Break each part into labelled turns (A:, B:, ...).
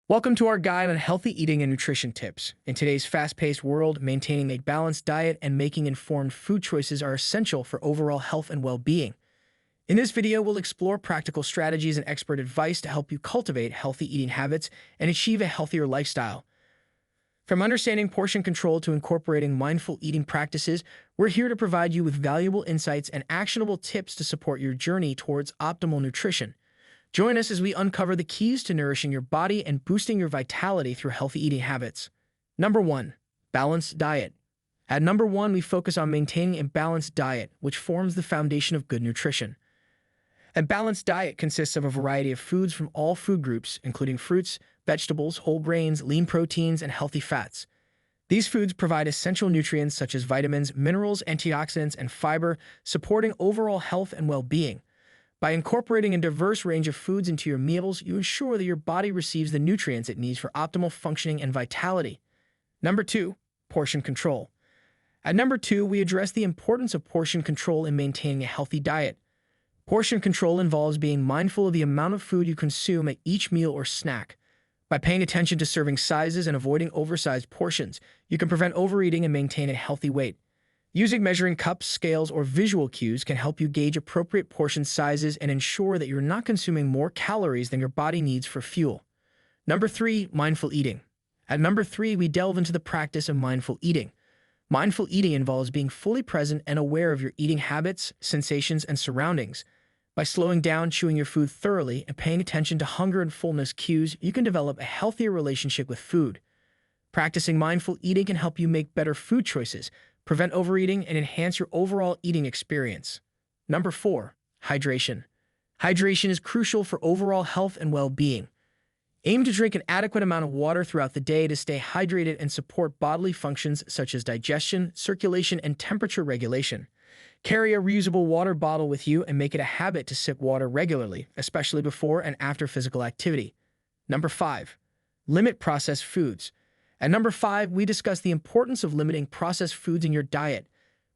A: Welcome to our guide on healthy eating and nutrition tips. In today's fast-paced world, maintaining a balanced diet and making informed food choices are essential for overall health and well-being. In this video, we'll explore practical strategies and expert advice to help you cultivate healthy eating habits and achieve a healthier lifestyle. From understanding portion control to incorporating mindful eating practices, we're here to provide you with valuable insights and actionable tips to support your journey towards optimal nutrition. Join us as we uncover the keys to nourishing your body and boosting your vitality through healthy eating habits. Number 1. Balanced diet. At number 1, we focus on maintaining a balanced diet, which forms the foundation of good nutrition. A balanced diet consists of a variety of foods from all food groups, including fruits, vegetables, whole grains, lean proteins, and healthy fats. These foods provide essential nutrients such as vitamins, minerals, antioxidants, and fiber, supporting overall health and well-being. By incorporating a diverse range of foods into your meals, you ensure that your body receives the nutrients it needs for optimal functioning and vitality. Number 2. Portion control. At number 2, we address the importance of portion control in maintaining a healthy diet. Portion control involves being mindful of the amount of food you consume at each meal or snack. By paying attention to serving sizes and avoiding oversized portions, you can prevent overeating and maintain a healthy weight. Using measuring cups, scales, or visual cues can help you gauge appropriate portion sizes and ensure that you're not consuming more calories than your body needs for fuel. Number 3. Mindful eating. At number 3, we delve into the practice of mindful eating. Mindful eating involves being fully present and aware of your eating habits, sensations, and surroundings. By slowing down, chewing your food thoroughly, and paying attention to hunger and fullness cues, you can develop a healthier relationship with food. Practicing mindful eating can help you make better food choices, prevent overeating, and enhance your overall eating experience. Number 4. Hydration. Hydration is crucial for overall health and well-being. Aim to drink an adequate amount of water throughout the day to stay hydrated and support bodily functions such as digestion, circulation, and temperature regulation. Carry a reusable water bottle with you and make it a habit to sip water regularly, especially before and after physical activity. Number 5. Limit processed foods. At number 5, we discuss the importance of limiting processed foods in your diet.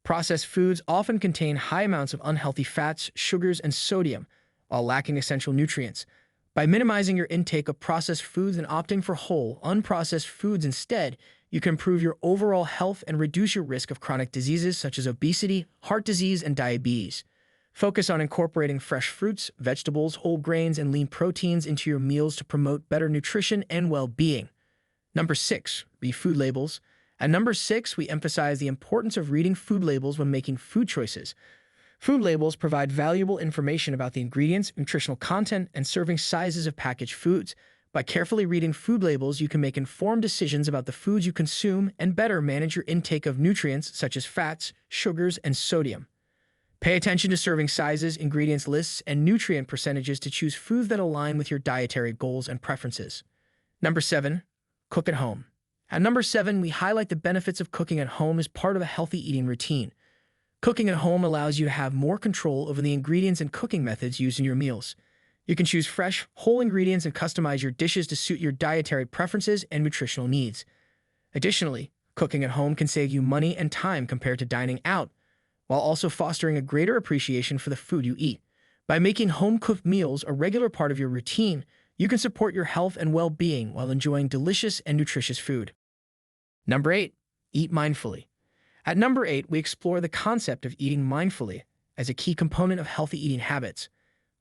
A: Processed foods often contain high amounts of unhealthy fats, sugars, and sodium, while lacking essential nutrients. By minimizing your intake of processed foods and opting for whole, unprocessed foods instead, you can improve your overall health and reduce your risk of chronic diseases such as obesity, heart disease, and diabetes. Focus on incorporating fresh fruits, vegetables, whole grains, and lean proteins into your meals to promote better nutrition and well-being. Number 6. Read food labels. At number 6, we emphasize the importance of reading food labels when making food choices. Food labels provide valuable information about the ingredients, nutritional content, and serving sizes of packaged foods. By carefully reading food labels, you can make informed decisions about the foods you consume and better manage your intake of nutrients such as fats, sugars, and sodium. Pay attention to serving sizes, ingredients lists, and nutrient percentages to choose foods that align with your dietary goals and preferences. Number 7. Cook at home. At number 7, we highlight the benefits of cooking at home as part of a healthy eating routine. Cooking at home allows you to have more control over the ingredients and cooking methods used in your meals. You can choose fresh, whole ingredients and customize your dishes to suit your dietary preferences and nutritional needs. Additionally, cooking at home can save you money and time compared to dining out, while also fostering a greater appreciation for the food you eat. By making home-cooked meals a regular part of your routine, you can support your health and well-being while enjoying delicious and nutritious food. Number 8. Eat mindfully. At number 8, we explore the concept of eating mindfully as a key component of healthy eating habits.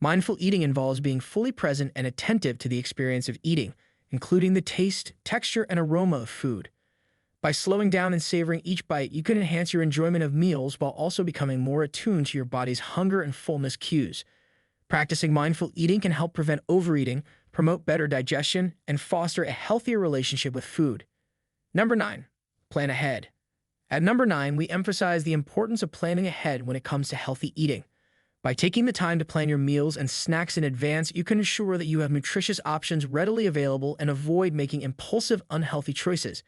A: Mindful eating involves being fully present and attentive to the experience of eating, including the taste, texture, and aroma of food. By slowing down and savoring each bite, you can enhance your enjoyment of meals while also becoming more attuned to your body's hunger and fullness cues. Practicing mindful eating can help prevent overeating, promote better digestion, and foster a healthier relationship with food. Number 9. Plan ahead. At number 9, we emphasize the importance of planning ahead when it comes to healthy eating. By taking the time to plan your meals and snacks in advance, you can ensure that you have nutritious options readily available and avoid making impulsive, unhealthy choices.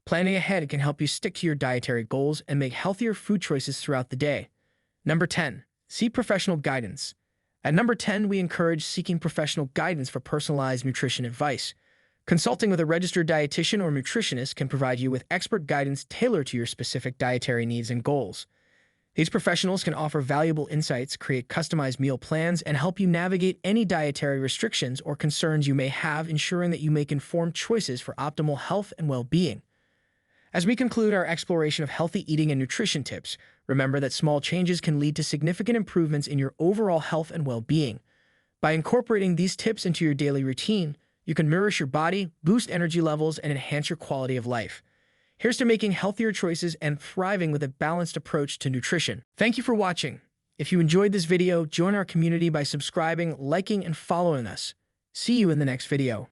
A: Planning ahead can help you stick to your dietary goals and make healthier food choices throughout the day. Number 10. Seek professional guidance. At number 10, we encourage seeking professional guidance for personalized nutrition advice. Consulting with a registered dietitian or nutritionist can provide you with expert guidance tailored to your specific dietary needs and goals. These professionals can offer valuable insights, create customized meal plans, and help you navigate any dietary restrictions or concerns you may have, ensuring that you make informed choices for optimal health and well-being. As we conclude our exploration of healthy eating and nutrition tips, remember that small changes can lead to significant improvements in your overall health and well-being. By incorporating these tips into your daily routine, you can nourish your body, boost energy levels, and enhance your quality of life. Here's to making healthier choices and thriving with a balanced approach to nutrition. Thank you for watching. If you enjoyed this video, join our community by subscribing, liking, and following us. See you in the next video.